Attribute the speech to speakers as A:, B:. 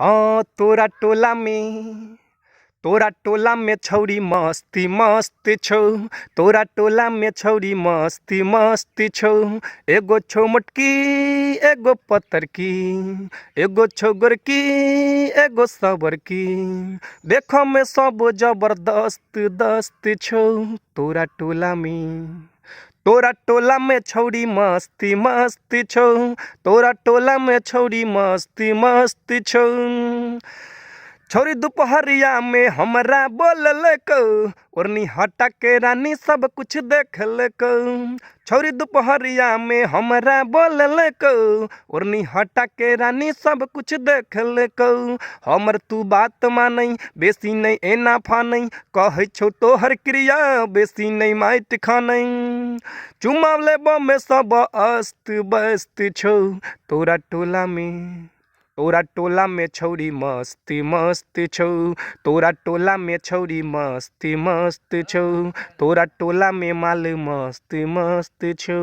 A: हाँ तोरा टोला में छौरी मस्ती मस्त छौ। तोरा टोला में छौरी मस्ती मस्त छौ। एगो छौ मोटकी एगो पतरकी, एगो छौ गोरकी एगो सबरकी, देखो में सब जबरदस्त दस्त छौ। तोरा टोला में छौरी मस्ती मस्त छौ। तोरा टोला में छौरी मस्ती मस्त छौ। छौरी दोपहरिया में हमरा बोललको, ओरनी हटा के रानी सब कुछ देखलको। छौरी दोपहरिया में हमरा बोललको, ओरनी हटा के रानी सब कुछ देखलको। हमर तू बात मानै बेसी नहीं एना फानै, कहै छौ तोहर क्रिया बेसी नहीं माइट खानै। चुमा लेबो में सब अस्त व्यस्त छौ। तोरा टोला में छौरी मस्ती मस्त छौ। तोरा टोला में छौरी मस्ती मस्त छौ। तोरा टोला में माल मस्त मस्त छौ।